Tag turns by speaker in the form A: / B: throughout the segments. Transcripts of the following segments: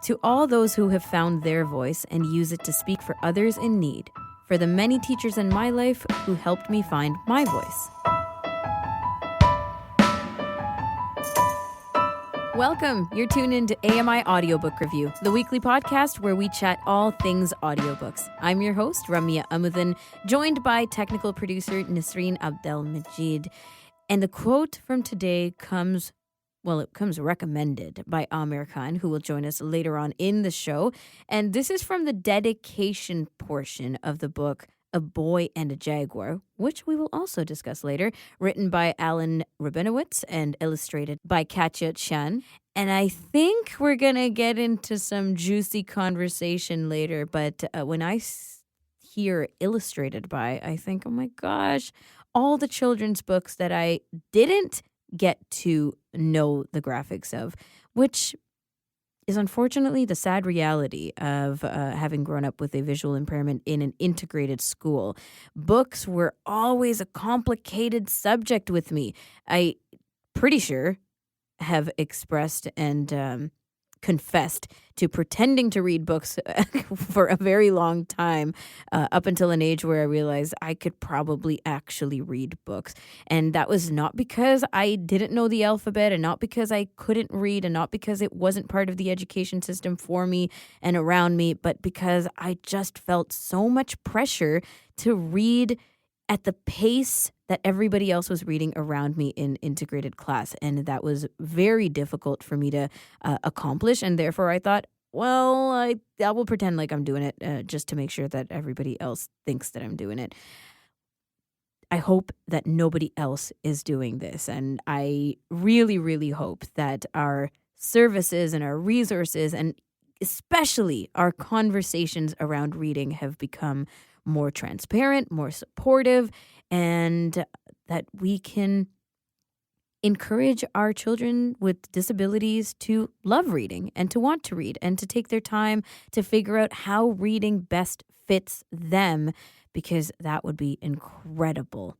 A: To all those who have found their voice and use it to speak for others in need, for the many teachers in my life who helped me find my voice. Welcome. You're tuned into AMI Audiobook Review, the weekly podcast where we chat all things audiobooks. I'm your host, Ramia Amuthan, joined by technical producer Nasreen Abdelmajid. And the quote from today comes recommended by Aamer Khan, who will join us later on in the show. And this is from the dedication portion of the book, A Boy and a Jaguar, which we will also discuss later, written by Alan Rabinowitz and illustrated by Katya Chan. And I think we're going to get into some juicy conversation later, but when I hear illustrated by, I think, oh my gosh, all the children's books that I didn't get to know the graphics of, which is unfortunately the sad reality of having grown up with a visual impairment in an integrated school. Books were always a complicated subject with me. I pretty sure have expressed and confessed to pretending to read books for a very long time, up until an age where I realized I could probably actually read books. And that was not because I didn't know the alphabet and not because I couldn't read and not because it wasn't part of the education system for me and around me, but because I just felt so much pressure to read at the pace that everybody else was reading around me in integrated class. And that was very difficult for me to accomplish. And therefore I thought, well, I will pretend like I'm doing it just to make sure that everybody else thinks that I'm doing it. I hope that nobody else is doing this. And I really, really hope that our services and our resources and especially our conversations around reading have become more transparent, more supportive, and that we can encourage our children with disabilities to love reading and to want to read and to take their time to figure out how reading best fits them, because that would be incredible.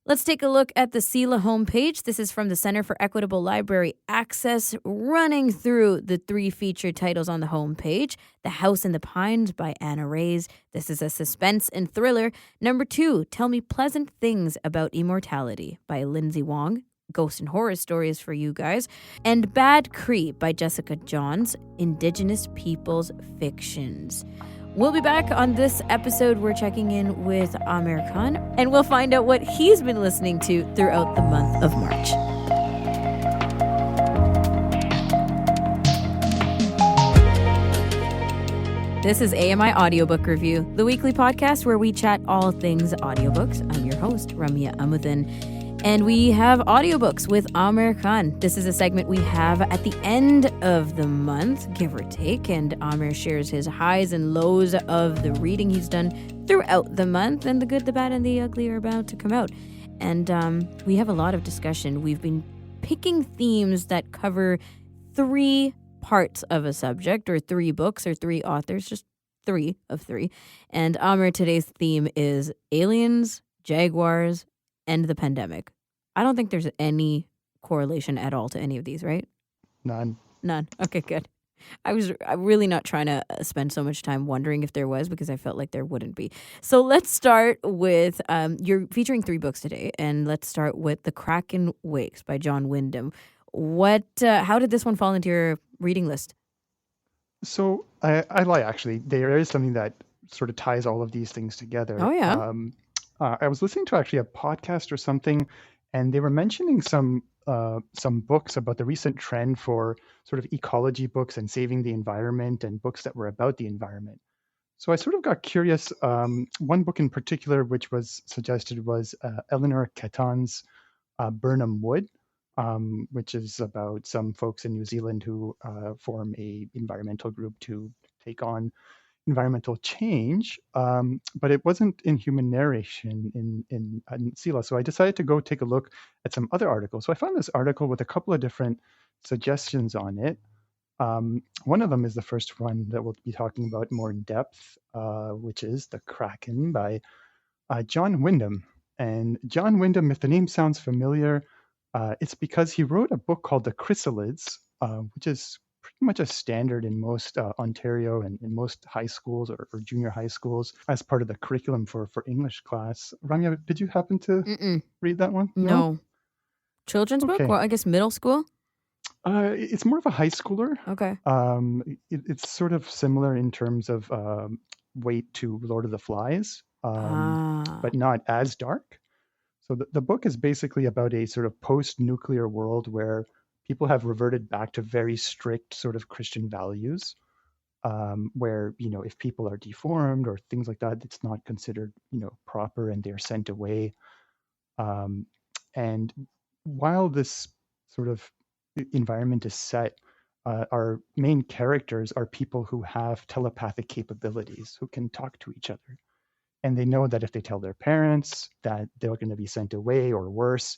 A: Let's take a look at the CELA homepage. This is from the Center for Equitable Library Access, running through the three featured titles on the homepage. The House in the Pines by Anna Reyes. This is a suspense and thriller. Number 2, Tell Me Pleasant Things About Immortality by Lindsay Wong. Ghost and horror stories for you guys. And Bad Cree by Jessica Johns. Indigenous Peoples Fictions. We'll be back on this episode. We're checking in with Aamer Khan, and we'll find out what he's been listening to throughout the month of March. This is AMI Audiobook Review, the weekly podcast where we chat all things audiobooks. I'm your host, Ramia Amuthan. And we have audiobooks with Aamer Khan. This is a segment we have at the end of the month, give or take. And Aamer shares his highs and lows of the reading he's done throughout the month. And the good, the bad, and the ugly are about to come out. And we have a lot of discussion. We've been picking themes that cover 3 parts of a subject, or 3 books, or 3 authors, just 3 of 3. And Aamer, today's theme is aliens, jaguars, and the pandemic. I don't think there's any correlation at all to any of these, right?
B: None.
A: Okay, good. I'm really not trying to spend so much time wondering if there was, because I felt like there wouldn't be. So let's start with, you're featuring 3 books today, and let's start with The Kraken Wakes by John Wyndham. How did this one fall into your reading list?
B: So I lie, actually. There is something that sort of ties all of these things together.
A: Oh, yeah.
B: I was listening to actually a podcast or something, and they were mentioning some books about the recent trend for sort of ecology books and saving the environment and books that were about the environment. So I sort of got curious. One book in particular which was suggested was Eleanor Catan's Burnham Wood, which is about some folks in New Zealand who form a environmental group to take on environmental change, but it wasn't in human narration in CELA. So I decided to go take a look at some other articles. So I found this article with a couple of different suggestions on it. One of them is the first one that we'll be talking about more in depth, which is The Kraken by John Wyndham. And John Wyndham, if the name sounds familiar, it's because he wrote a book called The Chrysalids, which is pretty pretty much a standard in most Ontario and in most high schools or junior high schools as part of the curriculum for English class. Ramya, did you happen to
A: Mm-mm.
B: read that one? No?
A: No. Children's book?
B: Okay.
A: Well, I guess middle school?
B: It's more of a high schooler.
A: Okay.
B: It's sort of similar in terms of weight to Lord of the Flies,
A: Ah.
B: but not as dark. So the book is basically about a sort of post-nuclear world where people have reverted back to very strict sort of Christian values, where, if people are deformed or things like that, it's not considered, proper and they're sent away. Um, and while this sort of environment is set, our main characters are people who have telepathic capabilities, who can talk to each other. And they know that if they tell their parents that they're going to be sent away or worse,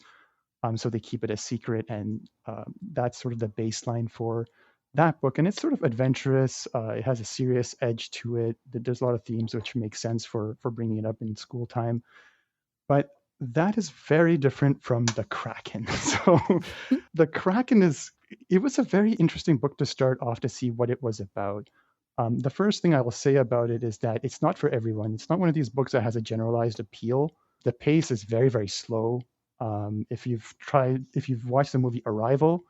B: so they keep it a secret. And that's sort of the baseline for that book. And it's sort of adventurous. It has a serious edge to it. There's a lot of themes which make sense for bringing it up in school time. But that is very different from The Kraken. So The Kraken it was a very interesting book to start off to see what it was about. The first thing I will say about it is that it's not for everyone. It's not one of these books that has a generalized appeal. The pace is very, very slow. If you've watched the movie Arrival,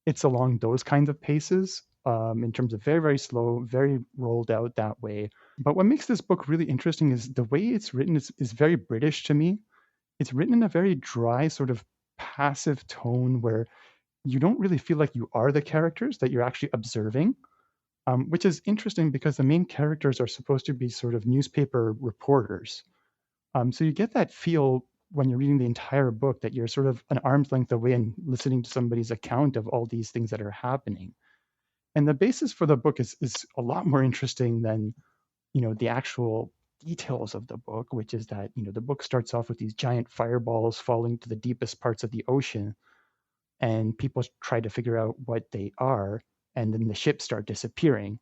B: it's along those kinds of paces, in terms of very, very slow, very rolled out that way. But what makes this book really interesting is the way it's written is very British to me. It's written in a very dry, sort of passive tone where you don't really feel like you are the characters, that you're actually observing, which is interesting because the main characters are supposed to be sort of newspaper reporters. So you get that feel when you're reading the entire book that you're sort of an arm's length away and listening to somebody's account of all these things that are happening. And the basis for the book is a lot more interesting than, the actual details of the book, which is that, the book starts off with these giant fireballs falling to the deepest parts of the ocean, and people try to figure out what they are, and then the ships start disappearing,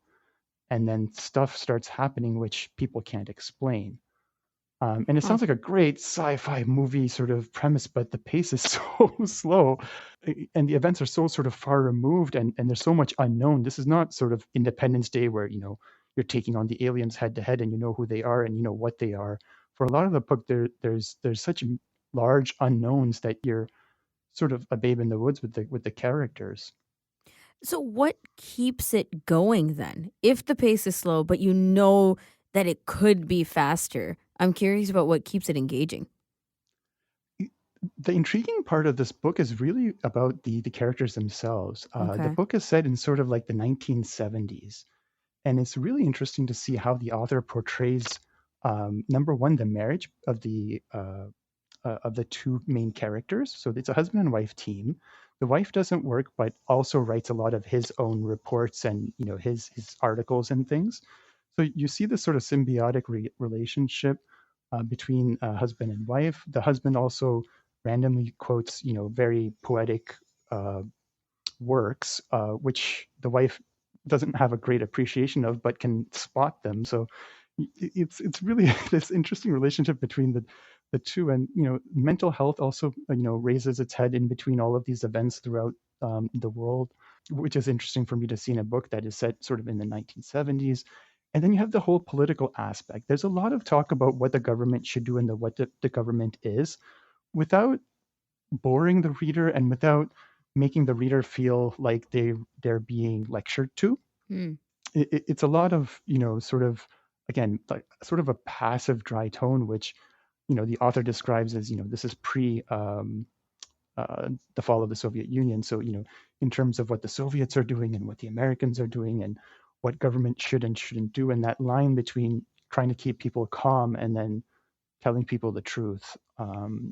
B: and then stuff starts happening which people can't explain. And it
A: Huh.
B: sounds like a great sci-fi movie sort of premise, but the pace is so slow, and the events are so sort of far removed, and there's so much unknown. This is not sort of Independence Day where, you're taking on the aliens head to head and you know who they are and you know what they are. For a lot of the book, there's such large unknowns that you're sort of a babe in the woods with the characters.
A: So what keeps it going then? If the pace is slow, but you know that it could be faster, I'm curious about what keeps it engaging.
B: The intriguing part of this book is really about the characters themselves. The
A: Okay.
B: book is set in sort of like the 1970s, and it's really interesting to see how the author portrays, number one, the marriage of the two main characters. So it's a husband and wife team. The wife doesn't work, but also writes a lot of his own reports and, his articles and things. So you see this sort of symbiotic relationship between husband and wife. The husband also randomly quotes, very poetic uh, works, which the wife doesn't have a great appreciation of, but can spot them. So it's really this interesting relationship between the two, and mental health also raises its head in between all of these events throughout the world, which is interesting for me to see in a book that is set sort of in the 1970s. And then you have the whole political aspect. There's a lot of talk about what the government should do and what the government is, without boring the reader and without making the reader feel like they're being lectured to.
A: Hmm.
B: It's a lot of, sort of, again, like sort of a passive dry tone, which, the author describes as, this is pre the fall of the Soviet Union. So, in terms of what the Soviets are doing and what the Americans are doing and what government should and shouldn't do, and that line between trying to keep people calm and then telling people the truth.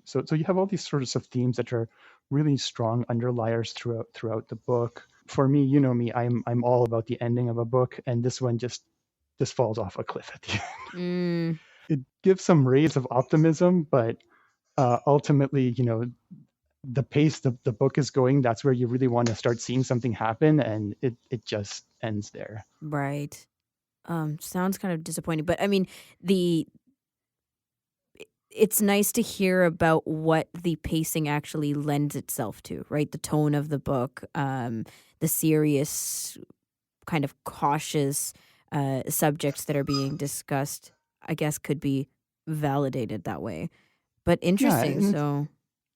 B: So you have all these sorts of themes that are really strong underliers throughout the book. For me, you know me, I'm all about the ending of a book, and this one just falls off a cliff at the end.
A: Mm,
B: It gives some rays of optimism, but ultimately, the pace the book is going, that's where you really want to start seeing something happen, and it just ends there.
A: right. Sounds kind of disappointing, but I mean, the it's nice to hear about what the pacing actually lends itself to, right? The tone of the book, the serious kind of cautious subjects that are being discussed, I guess, could be validated that way. But
B: Yeah,
A: interesting.
B: and
A: So,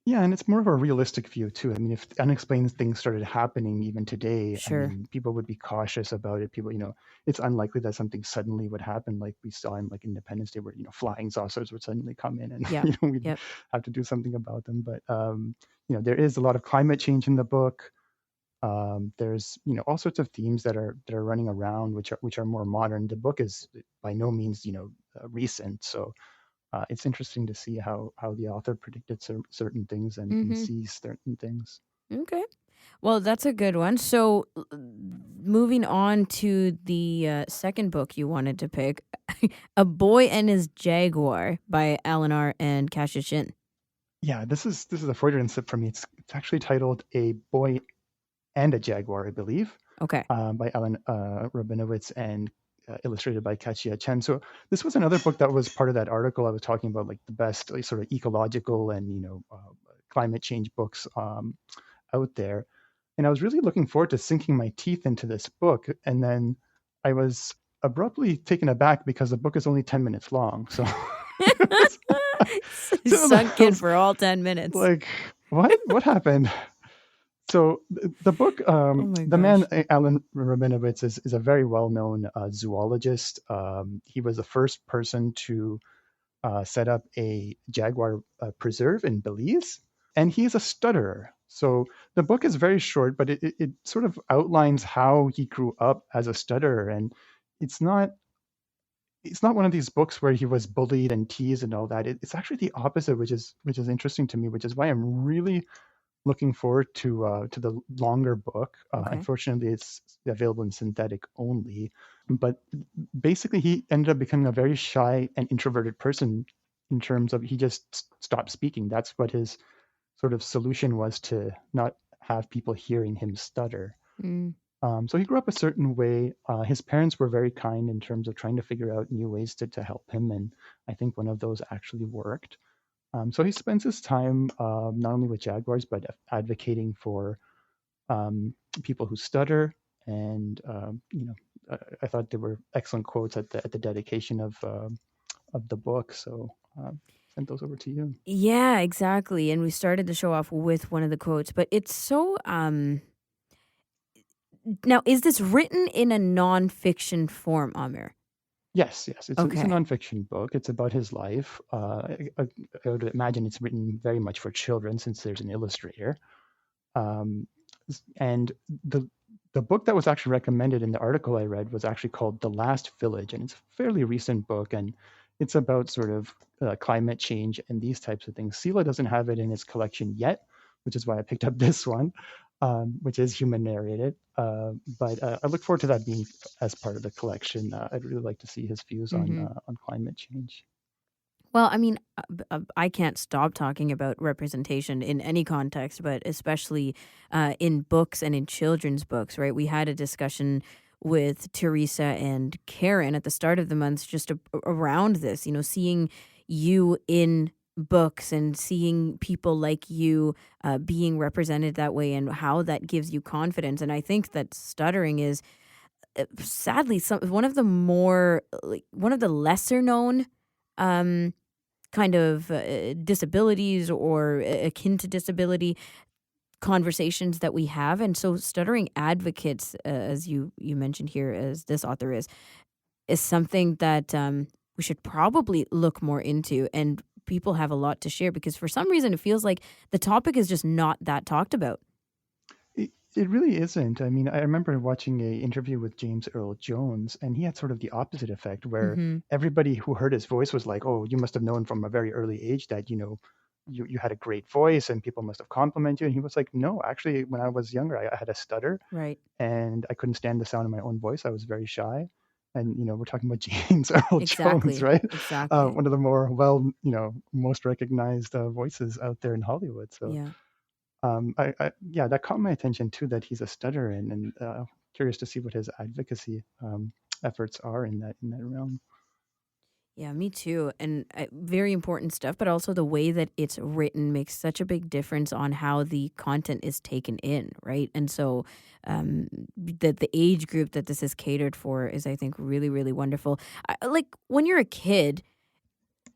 B: it's more of a realistic view too. I mean, if unexplained things started happening even today, I
A: sure.
B: mean, people would be cautious about it. People, it's unlikely that something suddenly would happen, like we saw in like Independence Day, where flying saucers would suddenly come in, and
A: Yep.
B: we'd
A: Yep.
B: have to do something about them. But there is a lot of climate change in the book. There's all sorts of themes that are running around, which are more modern. The book is by no means recent, so it's interesting to see how the author predicted certain things and
A: Mm-hmm.
B: sees certain things.
A: Okay. Well, that's a good one. So, moving on to the second book you wanted to pick, A Boy and His Jaguar by Eleanor and Cassius Shin.
B: Yeah, this is a Freudian slip for me. It's actually titled A Boy and a Jaguar, I believe,
A: Okay.
B: by Alan Rabinowitz and illustrated by Kachia Chen. So this was another book that was part of that article I was talking about, like the best like, sort of ecological and climate change books out there. And I was really looking forward to sinking my teeth into this book, and then I was abruptly taken aback because the book is only 10 minutes long. So, so
A: Sunk
B: I
A: in
B: was
A: for all 10 minutes.
B: like, what happened? So the book,
A: Oh my
B: the man
A: gosh.
B: Alan Rabinowitz is a very well-known zoologist. He was the first person to set up a jaguar preserve in Belize, and he is a stutterer. So the book is very short, but it sort of outlines how he grew up as a stutterer, and it's not it's not one of these books where he was bullied and teased and all that. It's actually the opposite, which is interesting to me, which is why I'm really looking forward to the longer book.
A: Okay.
B: Unfortunately, it's available in synthetic only. But basically, he ended up becoming a very shy and introverted person in terms of he just stopped speaking. That's what his sort of solution was, to not have people hearing him stutter.
A: Mm.
B: So he grew up a certain way. His parents were very kind in terms of trying to figure out new ways to help him, and I think one of those actually worked. So he spends his time not only with Jaguars, but advocating for people who stutter. And I thought there were excellent quotes at the dedication of the book. So sent those over to you.
A: Yeah, exactly. And we started the show off with one of the quotes, but it's so now is this written in a nonfiction form, Amir?
B: Yes, yes, it's a
A: Okay.
B: nonfiction book. It's about his life. I would imagine it's written very much for children since there's an illustrator. Um, and the book that was actually recommended in the article I read was actually called The Last Village, and it's a fairly recent book, and it's about sort of climate change and these types of things. Sela doesn't have it in his collection yet, which is why I picked up this one, which is human narrated. But I look forward to that being as part of the collection. I'd really like to see his views
A: Mm-hmm.
B: on climate change.
A: Well, I mean, I can't stop talking about representation in any context, but especially in books and in children's books, right? We had a discussion with Teresa and Karen at the start of the month just around this, seeing you in books and seeing people like you being represented that way and how that gives you confidence. And I think that stuttering is sadly one of the more, one of the lesser known. Um, kind of disabilities or akin to disability conversations that we have. And so stuttering advocates, as you mentioned here, as this author is something that we should probably look more into. And people have a lot to share because for some reason it feels like the topic is just not that talked about.
B: It really isn't. I mean, I remember watching a interview with James Earl Jones, and he had sort of the opposite effect, where
A: Mm-hmm.
B: everybody who heard his voice was like, "Oh, you must have known from a very early age that you had a great voice, and people must have complimented you." And he was like, "No, actually, when I was younger, I had a stutter,
A: Right.
B: and I couldn't stand the sound of my own voice. I was very shy." And we're talking about James Earl Jones,
A: Exactly.
B: right?
A: Exactly.
B: One of the more most recognized voices out there in Hollywood. So
A: Yeah.
B: yeah, that caught my attention too, that he's a stutterer, and curious to see what his advocacy efforts are in that realm.
A: Yeah, me too. And very important stuff, but also the way that it's written makes such a big difference on how the content is taken in, right? And so the age group that this is catered for is, I think, really, really wonderful. Like when you're a kid,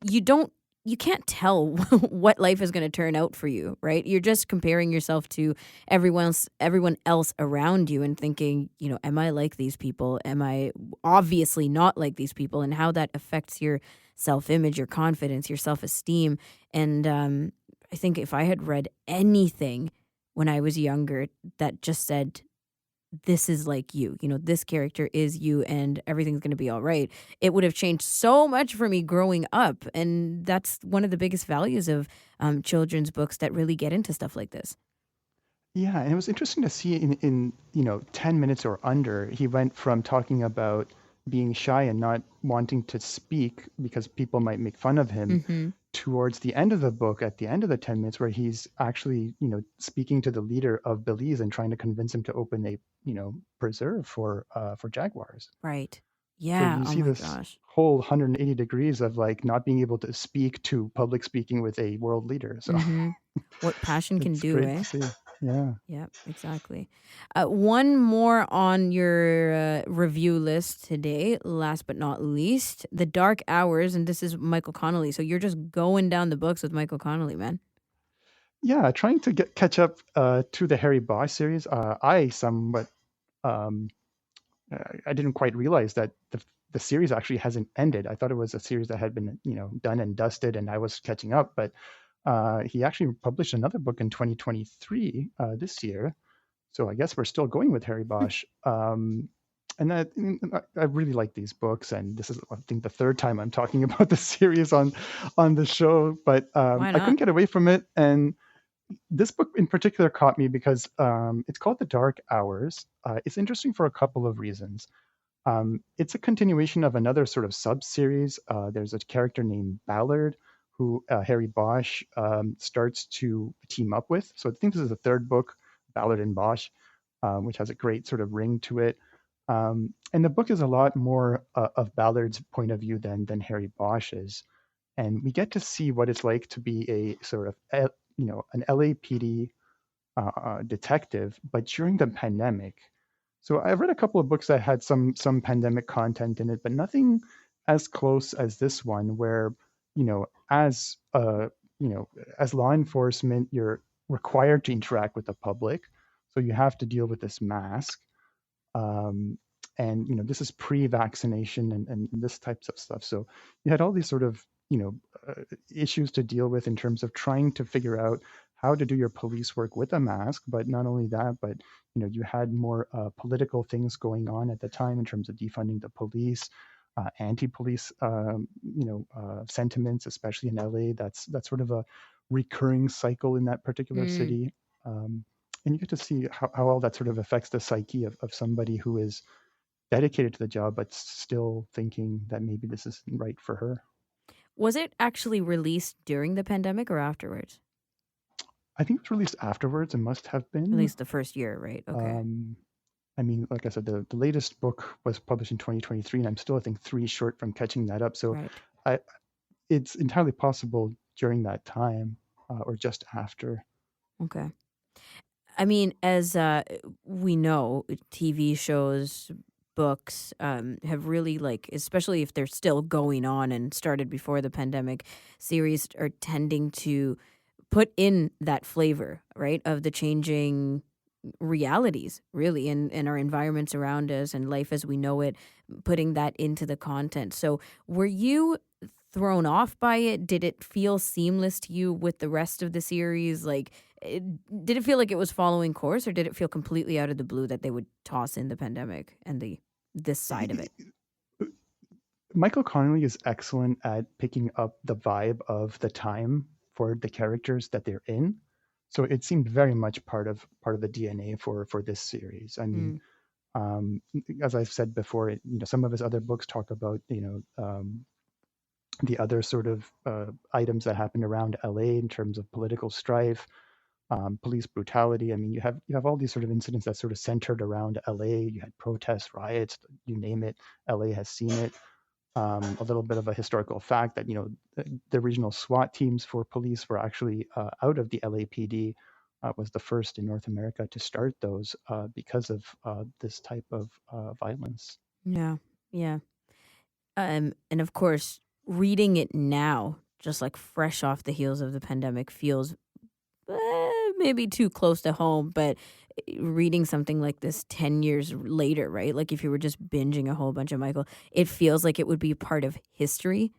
A: you don't you can't tell what life is going to turn out for you, right? You're just comparing yourself to everyone else around you and thinking, am I like these people? Am I obviously not like these people? And how that affects your self-image, your confidence, your self-esteem. And I think if I had read anything when I was younger that just said this is like you, this character is you and everything's going to be all right. It would have changed so much for me growing up. And that's one of the biggest values of children's books that really get into stuff like this.
B: Yeah, and it was interesting to see in 10 minutes or under, he went from talking about being shy and not wanting to speak because people might make fun of him
A: Hmm.
B: towards the end of the book, at the end of the 10 minutes, where he's actually, speaking to the leader of Belize and trying to convince him to open a, preserve for jaguars.
A: Right.
B: So
A: Yeah.
B: you
A: Oh
B: see
A: my
B: this
A: gosh.
B: whole 180 degrees of like not being able to speak to public speaking with a world leader. So
A: Hmm. What passion can
B: it's
A: do,
B: great to
A: eh?
B: see. Yeah.
A: Yeah, exactly. One more on your review list today, last but not least, The Dark Hours, and this is Michael Connolly. So you're just going down the books with Michael Connolly, man.
B: Yeah, trying to catch up to the Harry Bosch series. I somewhat um, I didn't quite realize that the series actually hasn't ended. I thought it was a series that had been done and dusted, and I was catching up. But he actually published another book in 2023 this year. So I guess we're still going with Harry Bosch. And I really like these books, and this is I think the third time I'm talking about the series on the show. But
A: Why
B: I
A: not?
B: couldn't get away from it, and this book in particular caught me because it's called The Dark Hours. It's interesting for a couple of reasons. It's a continuation of another sort of sub-series. There's a character named Ballard who Harry Bosch starts to team up with. So I think this is the third book, Ballard and Bosch, which has a great sort of ring to it. And the book is a lot more of Ballard's point of view than Harry Bosch's, and we get to see what it's like to be a sort of an LAPD detective, but during the pandemic. So I've read a couple of books that had some pandemic content in it, but nothing as close as this one, where as you know as law enforcement, you're required to interact with the public, so you have to deal with this mask. Um, and this is pre-vaccination and this types of stuff. So you had all these sort of issues to deal with in terms of trying to figure out how to do your police work with a mask. But not only that, but you had more political things going on at the time in terms of defunding the police, anti-police sentiments, especially in LA. That's sort of a recurring cycle in that particular
A: Mm.
B: city. And you get to see how all that sort of affects the psyche of somebody who is dedicated to the job but still thinking that maybe this isn't right for her.
A: Was it actually released during the pandemic or afterwards?
B: I think it was released afterwards and must have
A: At
B: been.
A: least the first year, right? Okay.
B: Um, I mean, like I said, the latest book was published in 2023, and I'm still, I think, three short from catching that up. So
A: Right.
B: I, it's entirely possible during that time or just after.
A: Okay. I mean, as we know, TV shows, books have really, like, especially if they're still going on and started before the pandemic, series are tending to put in that flavor, right, of the changing realities, really, and our environments around us and life as we know it, putting that into the content. So, were you thrown off by it? Did it feel seamless to you with the rest of the series? Like, it, did it feel like it was following course, or did it feel completely out of the blue that they would toss in the pandemic and the this side of it?
B: Michael Connelly is excellent at picking up the vibe of the time for the characters that they're in. So it seemed very much part of the DNA for this series. I mean,
A: Mm,
B: um, as I've said before, some of his other books talk about the other sort of items that happened around LA in terms of political strife, police brutality. I mean, you have all these sort of incidents that sort of centered around LA. You had protests, riots, you name it. LA has seen it. A little bit of a historical fact that the regional SWAT teams for police were actually out of the LAPD. Was the first in North America to start those because of this type of violence.
A: Yeah. Yeah. And of course, reading it now, just like fresh off the heels of the pandemic, feels maybe too close to home. But reading something like this 10 years later, right? Like if you were just binging a whole bunch of Michael, it feels like it would be part of history.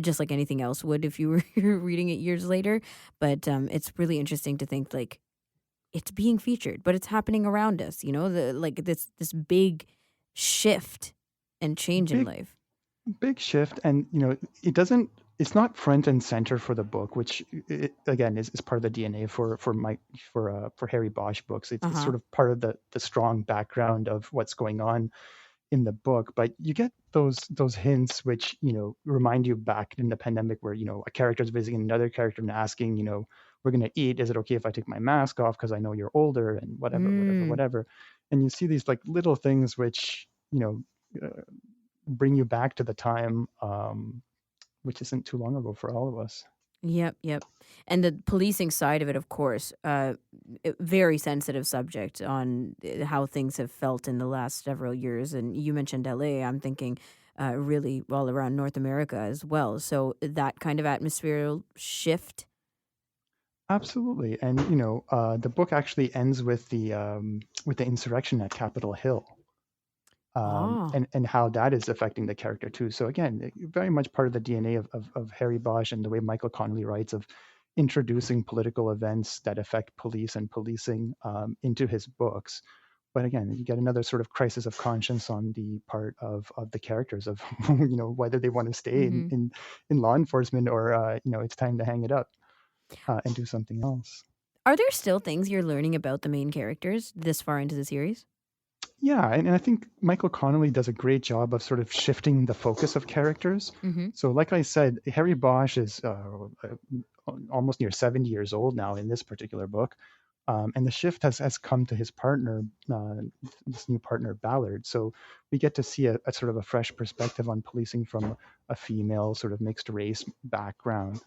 A: Just like anything else would if you were reading it years later. But it's really interesting to think like it's being featured, but it's happening around us, like this big shift and change in
B: Big
A: life.
B: big shift, and it doesn't. It's not front and center for the book, which again is part of the DNA for Harry Bosch books. It's
A: Uh-huh.
B: sort of part of the strong background of what's going on in the book, but you get those hints which remind you back in the pandemic where a character is visiting another character and asking, we're going to eat, is it okay if I take my mask off because I know you're older, and whatever, whatever,
A: Mm.
B: whatever. And you see these like little things which uh, bring you back to the time, which isn't too long ago for all of us.
A: Yep, yep. And the policing side of it, of course, very sensitive subject on how things have felt in the last several years. And you mentioned LA. I'm thinking really all around North America as well. So that kind of atmospheric shift.
B: Absolutely. And the book actually ends with the insurrection at Capitol Hill,
A: Ah.
B: and how that is affecting the character too. So again, very much part of the DNA of Harry Bosch and the way Michael Connolly writes, of introducing political events that affect police and policing into his books. But again, you get another sort of crisis of conscience on the part of the characters, of whether they want to stay in
A: Mm-hmm.
B: in law enforcement, or it's time to hang it up and do something else.
A: Are there still things you're learning about the main characters this far into the series?
B: Yeah, and I think Michael Connolly does a great job of sort of shifting the focus of characters.
A: Mm-hmm.
B: So, like I said, Harry Bosch is almost near 70 years old now in this particular book. And the shift has come to his partner, this new partner, Ballard. So we get to see a sort of a fresh perspective on policing from a female sort of mixed race background,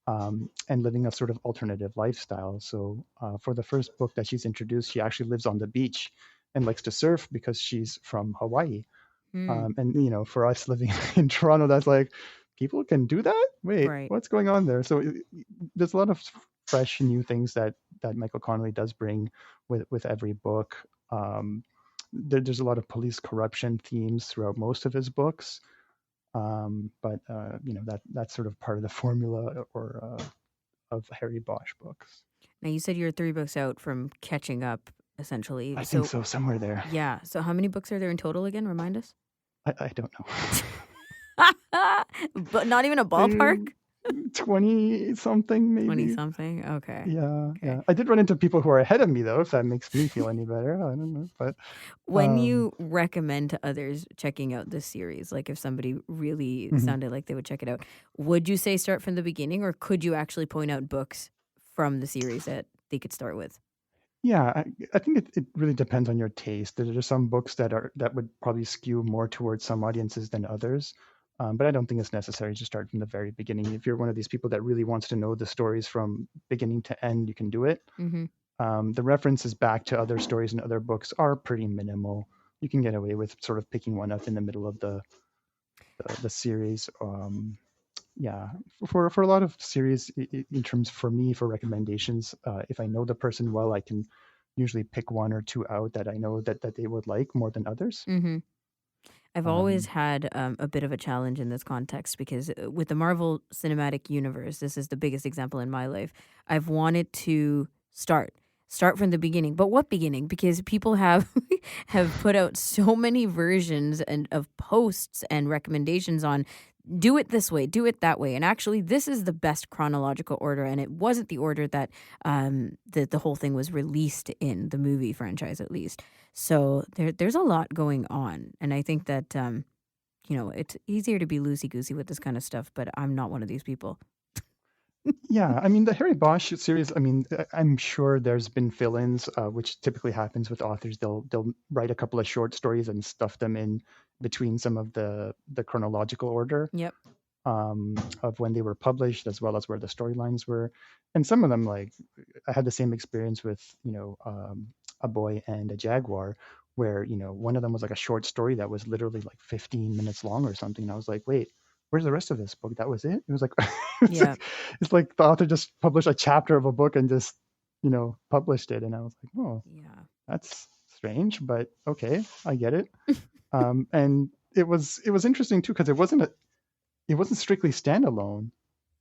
B: and living a sort of alternative lifestyle. So for the first book that she's introduced, she actually lives on the beach and likes to surf because she's from Hawaii.
A: Mm.
B: And for us living in Toronto, that's like, people can do that. Wait,
A: Right.
B: what's going on there? So there's a lot of fresh new things that Michael Connolly does bring with every book. There's a lot of police corruption themes throughout most of his books. But that's sort of part of the formula, or of Harry Bosch books.
A: Now you said you're 3 books out from catching up, essentially.
B: I think
A: So
B: so, somewhere there.
A: yeah. So how many books are there in total again? Remind us.
B: I don't know.
A: But not even a ballpark?
B: 20 something
A: 20
B: maybe.
A: something? Okay.
B: Yeah,
A: Okay.
B: yeah. I did run into people who are ahead of me though, if that makes me feel any better. I don't know, but
A: When
B: um,
A: you recommend to others checking out this series, like if somebody really
B: mhm.
A: sounded like they would check it out, would you say start from the beginning, or could you actually point out books from the series that they could start with?
B: Yeah, I think it really depends on your taste. There are some books that would probably skew more towards some audiences than others. But I don't think it's necessary to start from the very beginning. If you're one of these people that really wants to know the stories from beginning to end, you can do it.
A: Mm-hmm.
B: The references back to other stories and other books are pretty minimal. You can get away with sort of picking one up in the middle of the series. Yeah, for a lot of series, in terms, for me, for recommendations, if I know the person well, I can usually pick one or two out that I know that they would like more than others.
A: Mm-hmm. I've always
B: Um,
A: had a bit of a challenge in this context because with the Marvel Cinematic Universe, this is the biggest example in my life. I've wanted to start from the beginning, but what beginning? Because people have have put out so many versions and of posts and recommendations on do it this way, do it that way, and actually, this is the best chronological order, and it wasn't the order that the whole thing was released in the movie franchise, at least. So there's a lot going on, and I think that it's easier to be loosey goosey with this kind of stuff. But I'm not one of these people.
B: Yeah, I mean the Harry Bosch series. I mean, I'm sure there's been fill-ins, which typically happens with authors. They'll write a couple of short stories and stuff them in between some of the chronological order
A: Yep.
B: of when they were published, as well as where the storylines were. And some of them, like I had the same experience with A Boy and a Jaguar, where one of them was like a short story that was literally like 15 minutes long or something. And I was like, wait, where's the rest of this book? That was it? It was like it's
A: Yeah.
B: like it's like the author just published a chapter of a book and just published it. And I was like, oh,
A: Yeah.
B: that's strange, but okay, I get it. And it was interesting too, because it wasn't strictly standalone,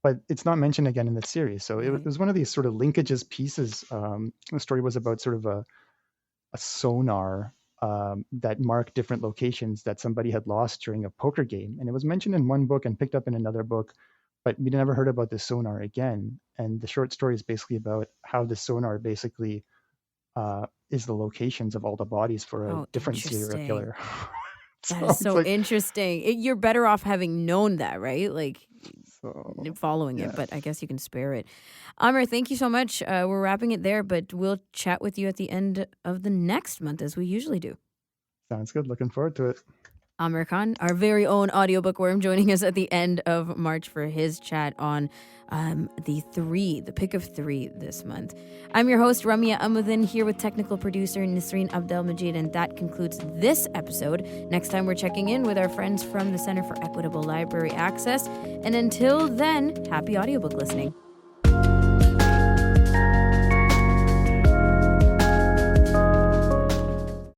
B: but it's not mentioned again in the series. So it
A: Right.
B: was one of these sort of linkages pieces. The story was about sort of a sonar that marked different locations that somebody had lost during a poker game. And it was mentioned in one book and picked up in another book, but we never heard about this sonar again. And the short story is basically about how the sonar basically is the locations of all the bodies for a
A: Oh,
B: different serial
A: interesting.
B: killer.
A: That
B: So
A: is
B: it's
A: so
B: like,
A: interesting. You're better off having known that, right? Like
B: so
A: following it,
B: yeah,
A: but I guess you can spare it. Amr, thank you so much. We're wrapping it there, but we'll chat with you at the end of the next month as we usually do.
B: sounds good. Looking forward to it.
A: Aamer Khan, our very own audiobook worm, joining us at the end of March for his chat on the pick of three this month. I'm your host, Ramia Amuddin, here with technical producer Nisreen Abdelmajid, and that concludes this episode. Next time, we're checking in with our friends from the Center for Equitable Library Access. And until then, happy audiobook listening.